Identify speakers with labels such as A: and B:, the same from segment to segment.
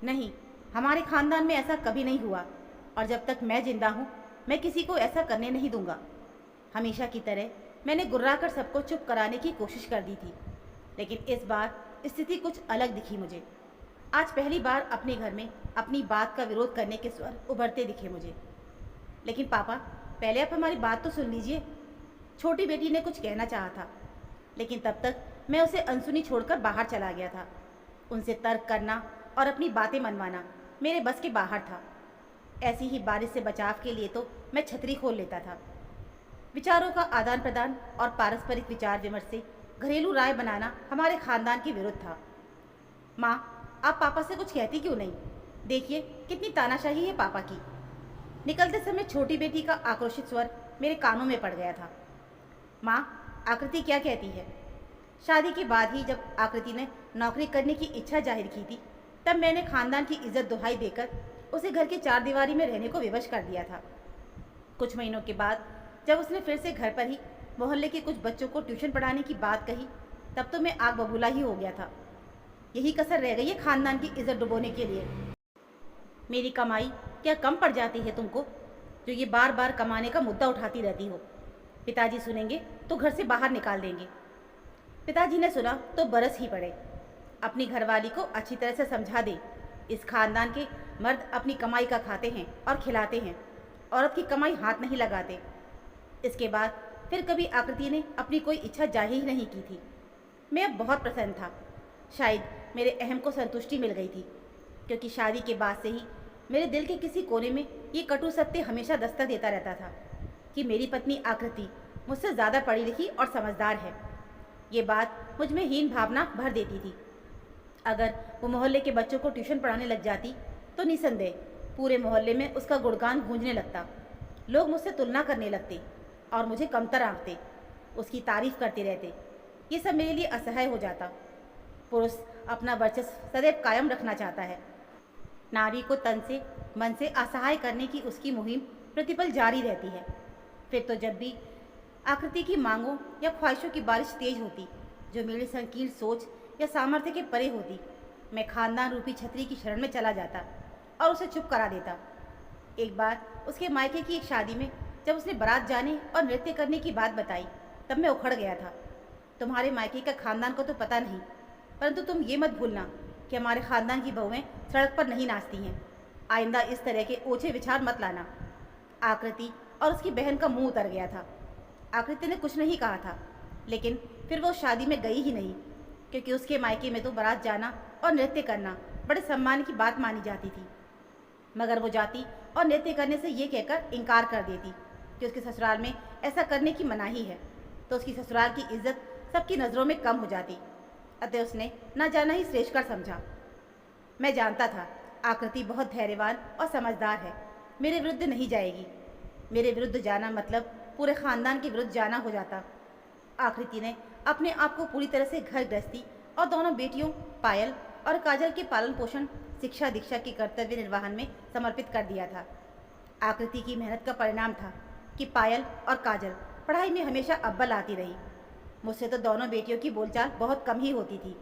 A: नहीं, हमारे खानदान में ऐसा कभी नहीं हुआ और जब तक मैं जिंदा हूँ मैं किसी को ऐसा करने नहीं दूंगा। हमेशा की तरह मैंने गुर्राकर सबको चुप कराने की कोशिश कर दी थी, लेकिन इस बार स्थिति कुछ अलग दिखी मुझे। आज पहली बार अपने घर में अपनी बात का विरोध करने के स्वर उभरते दिखे मुझे। लेकिन पापा, पहले आप हमारी बात तो सुन लीजिए। छोटी बेटी ने कुछ कहना चाहा था, लेकिन तब तक मैं उसे अनसुनी छोड़कर बाहर चला गया था। उनसे तर्क करना और अपनी बातें मनवाना मेरे बस के बाहर था। ऐसी ही बारिश से बचाव के लिए तो मैं छतरी खोल लेता था। विचारों का आदान प्रदान और पारस्परिक विचार विमर्श से घरेलू राय बनाना हमारे खानदान के विरुद्ध था। माँ, आप पापा से कुछ कहती क्यों नहीं? देखिए कितनी तानाशाही है पापा की। निकलते समय छोटी बेटी का आक्रोशित स्वर मेरे कानों में पड़ गया था। माँ, आकृति क्या कहती है? शादी के बाद ही जब आकृति ने नौकरी करने की इच्छा जाहिर की थी, तब मैंने खानदान की इज्जत दुहाई देकर उसे घर के चार दीवारी में रहने को विवश कर दिया था। कुछ महीनों के बाद जब उसने फिर से घर पर ही मोहल्ले के कुछ बच्चों को ट्यूशन पढ़ाने की बात कही, तब तो मैं आग बबूला ही हो गया था। यही कसर रह गई है खानदान की इज्जत डुबोने के लिए। मेरी कमाई क्या कम पड़ जाती है तुमको, जो ये बार बार कमाने का मुद्दा उठाती रहती हो? पिताजी सुनेंगे तो घर से बाहर निकाल देंगे। पिताजी ने सुना तो बरस ही पड़े। अपनी घरवाली को अच्छी तरह से समझा दे, इस खानदान के मर्द अपनी कमाई का खाते हैं और खिलाते हैं, औरत की कमाई हाथ नहीं लगाते। इसके बाद फिर कभी आकृति ने अपनी कोई इच्छा जाहिर नहीं की थी। मैं अब बहुत प्रसन्न था। शायद मेरे अहम को संतुष्टि मिल गई थी, क्योंकि शादी के बाद से ही मेरे दिल के किसी कोने में ये कटु सत्य हमेशा दस्तक देता रहता था कि मेरी पत्नी आकृति मुझसे ज़्यादा पढ़ी लिखी और समझदार है। ये बात मुझ में हीन भावना भर देती थी। अगर वो मोहल्ले के बच्चों को ट्यूशन पढ़ाने लग जाती तो निसंदेह पूरे मोहल्ले में उसका गुणगान गूंजने लगता। लोग मुझसे तुलना करने लगते और मुझे कमतर आंकते, उसकी तारीफ करते रहते। ये सब मेरे लिए असह्य हो जाता। पुरुष अपना वर्चस्व सदैव कायम रखना चाहता है। नारी को तन से मन से असहाय करने की उसकी मुहिम प्रतिपल जारी रहती है। फिर तो जब भी आकृति की मांगों या ख्वाहिशों की बारिश तेज होती, जो मेरी संकीर्ण सोच या सामर्थ्य के परे होती, मैं खानदान रूपी छतरी की शरण में चला जाता और उसे चुप करा देता। एक बार उसके मायके की एक शादी में जब उसने बारात जाने और नृत्य करने की बात बताई, तब मैं उखड़ गया था। तुम्हारे मायके का खानदान को तो पता नहीं, परंतु तुम ये मत भूलना कि हमारे खानदान की बहुएं सड़क पर नहीं नाचती हैं। आइंदा इस तरह के ओछे विचार मत लाना। आकृति और उसकी बहन का मुंह उतर गया था। आकृति ने कुछ नहीं कहा था, लेकिन फिर वो शादी में गई ही नहीं, क्योंकि उसके मायके में तो बारात जाना और नृत्य करना बड़े सम्मान की बात मानी जाती थी। मगर वो जाती और नृत्य करने से ये कहकर इनकार कर देती कि उसके ससुराल में ऐसा करने की मनाही है, तो उसकी ससुराल की इज्जत सबकी नज़रों में कम हो जाती। अतः उसने न जाना ही श्रेष्ठकर समझा। मैं जानता था आकृति बहुत धैर्यवान और समझदार है, मेरे विरुद्ध नहीं जाएगी। मेरे विरुद्ध जाना मतलब पूरे खानदान के विरुद्ध जाना हो जाता। आकृति ने अपने आप को पूरी तरह से घर गृहस्थी और दोनों बेटियों पायल और काजल के पालन पोषण, शिक्षा दीक्षा के कर्तव्य निर्वहन में समर्पित कर दिया था। आकृति की मेहनत का परिणाम था कि पायल और काजल पढ़ाई में हमेशा अव्वल आती रही। मुझसे तो दोनों बेटियों की बोलचाल बहुत कम ही होती थी।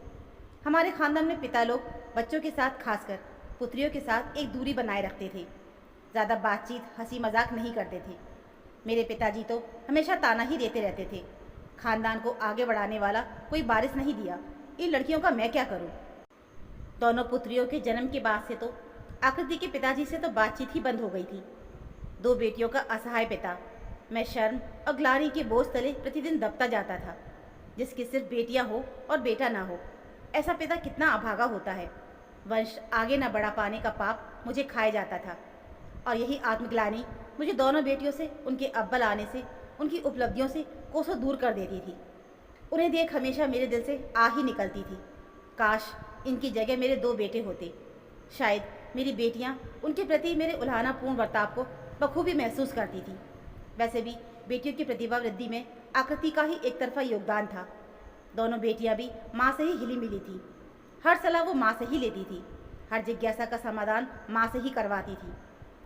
A: हमारे खानदान में पिता लोग बच्चों के साथ, खासकर पुत्रियों के साथ एक दूरी बनाए रखते थे। ज़्यादा बातचीत, हंसी मजाक नहीं करते थे। मेरे पिताजी तो हमेशा ताना ही देते रहते थे, खानदान को आगे बढ़ाने वाला कोई वारिस नहीं दिया, इन लड़कियों का मैं क्या करूं? दोनों पुत्रियों के जन्म के बाद से तो आकृति के पिताजी से तो बातचीत ही बंद हो गई थी। दो बेटियों का असहाय पिता, मैं शर्म और ग्लानि के बोझ तले प्रतिदिन दबता जाता था। जिसकी सिर्फ बेटियां हो और बेटा ना हो, ऐसा पिता कितना अभागा होता है। वंश आगे न बढ़ा पाने का पाप मुझे खाया जाता था, और यही आत्मग्लानि मुझे दोनों बेटियों से, उनके अव्वल आने से, उनकी उपलब्धियों से कोसों दूर कर देती थी। उन्हें देख हमेशा मेरे दिल से आ ही निकलती थी, काश इनकी जगह मेरे दो बेटे होते। शायद मेरी बेटियां उनके प्रति मेरे उल्हानापूर्ण बर्ताव को बखूबी महसूस करती थी। वैसे भी बेटियों की प्रतिभा वृद्धि में आकृति का ही एक तरफा योगदान था। दोनों बेटियां भी माँ से ही हिली मिली थी। हर सलाह वो माँ से ही लेती थी, हर जिज्ञासा का समाधान माँ से ही करवाती थी।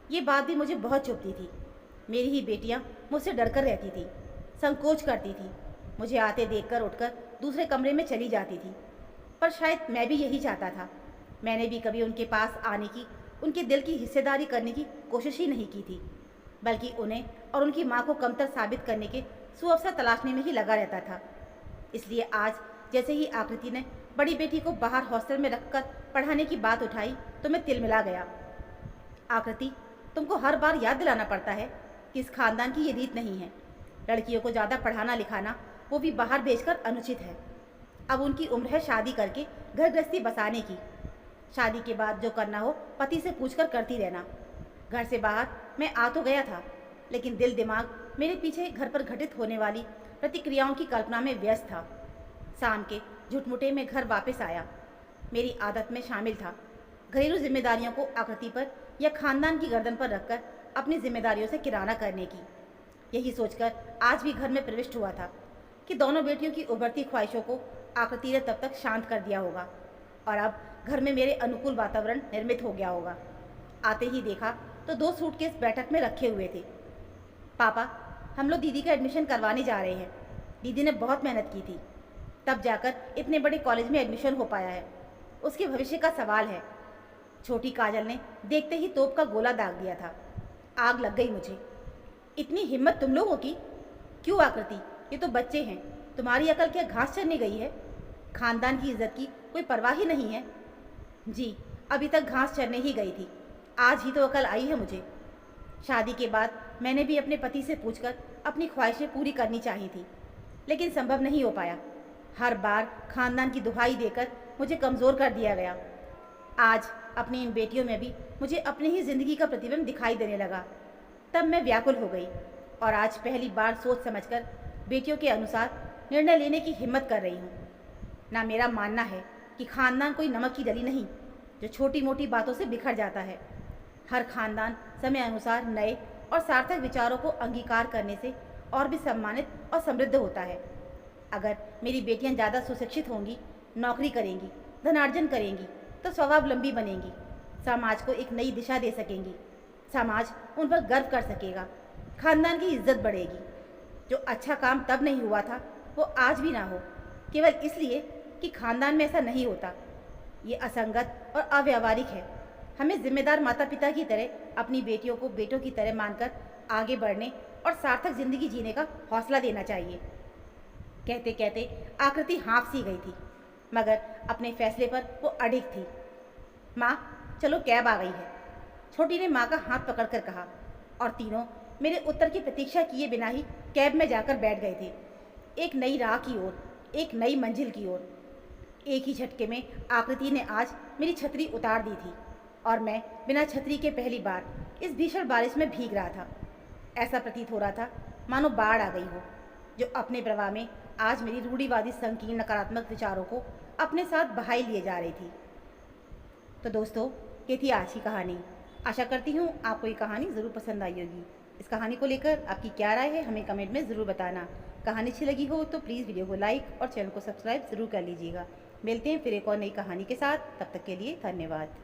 A: ये बात भी मुझे बहुत चुभती थी। मेरी ही बेटियाँ मुझसे डरकर रहती थी, संकोच करती थी, मुझे आते देखकर उठकर दूसरे कमरे में चली जाती थी। पर शायद मैं भी यही चाहता था मैंने भी कभी उनके पास आने की, उनके दिल की हिस्सेदारी करने की कोशिश ही नहीं की थी, बल्कि उन्हें और उनकी माँ को कमतर साबित करने के सुअवसर तलाशने में ही लगा रहता था। इसलिए आज जैसे ही आकृति ने बड़ी बेटी को बाहर हॉस्टल में रखकर पढ़ाने की बात उठाई तो मैं तिलमिला गया। आकृति, तुमको हर बार याद दिलाना पड़ता है कि इस खानदान की ये रीत नहीं है। लड़कियों को ज़्यादा पढ़ाना लिखाना, वो भी बाहर भेजकर, अनुचित है। अब उनकी उम्र है शादी करके घर गृहस्थी बसाने की। शादी के बाद जो करना हो पति से पूछकर करती रहना। घर से बाहर मैं आ तो गया था, लेकिन दिल दिमाग मेरे पीछे घर पर घटित होने वाली प्रतिक्रियाओं की कल्पना में व्यस्त था। शाम के झुटमुटे में घर वापस आया। मेरी आदत में शामिल था घरेलू जिम्मेदारियों को आकृति पर या खानदान की गर्दन पर रखकर अपनी जिम्मेदारियों से किराना करने की। यही सोचकर आज भी घर में प्रविष्ट हुआ था कि दोनों बेटियों की उभरती ख्वाहिशों को आकृति ने तब तक शांत कर दिया होगा और अब घर में मेरे अनुकूल वातावरण निर्मित हो गया होगा। आते ही देखा तो 2 सूटकेस बैठक में रखे हुए थे। पापा, हम लोग दीदी का एडमिशन करवाने जा रहे हैं। दीदी ने बहुत मेहनत की थी, तब जाकर इतने बड़े कॉलेज में एडमिशन हो पाया है। उसके भविष्य का सवाल है। छोटी काजल ने देखते ही तोप का गोला दाग दिया था। आग लग गई मुझे। इतनी हिम्मत तुम लोगों की? क्यों आकृति, ये तो बच्चे हैं। तुम्हारी अकल क्या घास चरने गई है? खानदान की इज्जत की कोई परवाह ही नहीं है? जी, अभी तक घास चरने ही गई थी। आज ही तो अकल आई है मुझे। शादी के बाद मैंने भी अपने पति से पूछकर अपनी ख्वाहिशें पूरी करनी चाहिए थी, लेकिन संभव नहीं हो पाया। हर बार खानदान की दुहाई देकर मुझे कमज़ोर कर दिया गया। आज अपनी इन बेटियों में भी मुझे अपनी ही जिंदगी का प्रतिबिंब दिखाई देने लगा। तब मैं व्याकुल हो गई और आज पहली बार सोच समझकर बेटियों के अनुसार निर्णय लेने की हिम्मत कर रही हूँ। ना मेरा मानना है कि खानदान कोई नमक की डली नहीं जो छोटी मोटी बातों से बिखर जाता है। हर खानदान समय अनुसार नए और सार्थक विचारों को अंगीकार करने से और भी सम्मानित और समृद्ध होता है। अगर मेरी बेटियां ज़्यादा सुशिक्षित होंगी, नौकरी करेंगी, धनार्जन करेंगी, तो स्वावलंबी बनेंगी, समाज को एक नई दिशा दे सकेंगी, समाज उन पर गर्व कर सकेगा, खानदान की इज्जत बढ़ेगी। जो अच्छा काम तब नहीं हुआ था वो आज भी ना हो, केवल इसलिए कि खानदान में ऐसा नहीं होता। ये असंगत और अव्यावहारिक है। हमें जिम्मेदार माता पिता की तरह अपनी बेटियों को बेटों की तरह मानकर आगे बढ़ने और सार्थक जिंदगी जीने का हौसला देना चाहिए। कहते कहते आकृति हाँफ सी गई थी, मगर अपने फैसले पर वो अडिग थी। माँ, चलो कैब आ गई है, छोटी ने माँ का हाथ पकड़कर कहा, और तीनों मेरे उत्तर की प्रतीक्षा किए बिना ही कैब में जाकर बैठ गए थे। एक नई राह की ओर, एक नई मंजिल की ओर। एक ही झटके में आकृति ने आज मेरी छतरी उतार दी थी और मैं बिना छतरी के पहली बार इस भीषण बारिश में भीग रहा था। ऐसा प्रतीत हो रहा था मानो बाढ़ आ गई हो, जो अपने प्रवाह में आज मेरी रूढ़िवादी संकीर्ण नकारात्मक विचारों को अपने साथ बहाई लिए जा रही थी। तो दोस्तों, ये थी आज की कहानी। आशा करती हूँ आपको ये कहानी ज़रूर पसंद आई होगी। इस कहानी को लेकर आपकी क्या राय है हमें कमेंट में ज़रूर बताना। कहानी अच्छी लगी हो तो प्लीज़ वीडियो को लाइक और चैनल को सब्सक्राइब ज़रूर कर लीजिएगा। मिलते हैं फिर एक और नई कहानी के साथ। तब तक के लिए धन्यवाद।